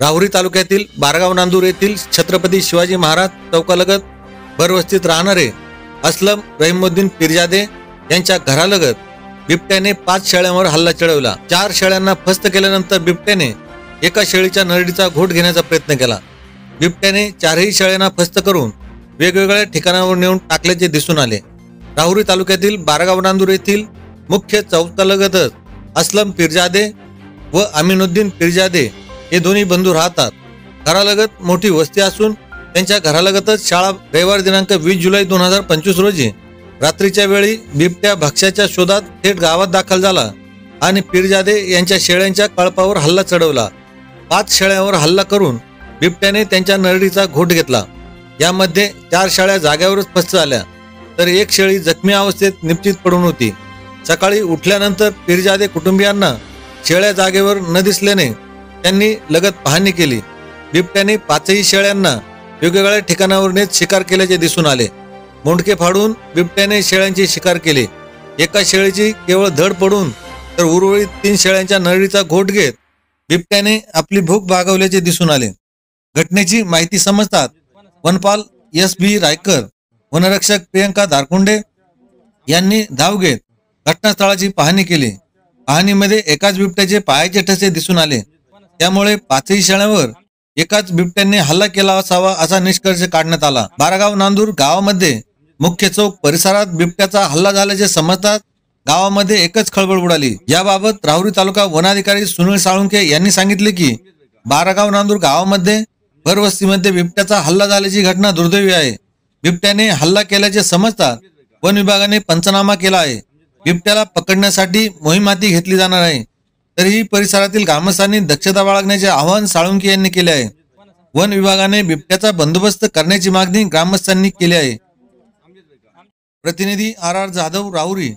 राहुरी तालुक्यातील बारगाव नांदूर येथील छत्रपती शिवाजी महाराज चौकालगत भरवस्तीत राहणारे असलम रहीमुद्दीन पीरजादे यांच्या घरालगत बिबट्याने 5 शेळ्यांवर हल्ला चढवला। 4 शेळ्यांना फस्त केल्यानंतर बिबट्याने एका शेळीच्या नरडीचा घोट घेण्याचा प्रयत्न केला। बिबट्याने 4ही शेळ्यांना फस्त करून वेगवेगळ्या ठिकाणावर नेऊन टाकल्याचे दिसून आले। राहुरी तालुक्यातील बारगाव नांदूर येथील मुख्य चौकालगतच असलम पीरजादे व अमीनुद्दीन पीरजादे हे दोन्ही बंधू राहतात। घरालगत मोठी वस्ती असून त्यांच्या घरालगतच शाळा। रविवार दिनांक 20 जुलै 2025 रोजी रात्रीच्या वेळी बिबट्या भक्ष्याच्या शोधात थेट गावात दाखल झाला आणि पीरजादे यांच्या शेळ्यांच्या कळपावर हल्ला चढवला। 5 शेळ्यांवर हल्ला करून बिबट्याने त्यांच्या नरडीचा घोट घेतला। यामध्ये 4 शेळ्या जाग्यावरच फस्त झाल्या तर एक शेळी जखमी अवस्थेत निपचित पडून होती। सकाळी उठल्यानंतर पीरजादे कुटुंबियांना शेळ्या जागेवर न दिसल्याने त्यांनी लगत पाहणी केली। बिबट्याने 5ही शेळ्यांना वेगवेगळ्या ठिकाणावर नेत शिकार केल्याचे दिसून आले। मुंडके फाडून बिबट्याने शेळ्यांची शिकार केली। एका शेळीची केवळ धड पडून तर उर्वरित 3 शेळ्यांच्या नरडीचा घोट घेत बिबट्याने आपली भूक भागवल्याचे दिसून आले। घटनेची माहिती समजतात वनपाल S.B. रायकर, वनरक्षक प्रियंका दारकुंडे यांनी धाव घेत घटनास्थळाची पाहणी केली। पाहणीमध्ये एकाच बिबट्याचे पायाचे ठसे दिसून आले। त्यामुळे 5ही शेळ्यांवर एकाच बिबट्याने हल्ला केला असावा असा निष्कर्ष काढण्यात आला। बारगाव नांदूर गावामध्ये मुख्य चौक परिसरात बिबट्याचा हल्ला झाल्याचे समजतात गावामध्ये एकच खळबळ उडाली। याबाबत राहुरी तालुका वनाधिकारी सुनील साळुंखे यांनी सांगितले की बारगाव नांदूर गावामध्ये भरवस्तीमध्ये बिबट्याचा हल्ला झाल्याची घटना दुर्दैवी आहे। बिबट्याने हल्ला केल्याचे समजतात वन विभागाने पंचनामा केला आहे। बिबट्याला पकडण्यासाठी मोहीम हाती घेतली जाणार आहे। तरीही परिसरातील ग्रामस्थांनी दक्षता बाळगण्याचे आवाहन साळुंखे यांनी केले आहे। वन विभागाने बिबट्याचा बंदोबस्त करण्याची मागणी ग्रामस्थांनी केली आहे। प्रतिनिधी RR जाधव, राहुरी।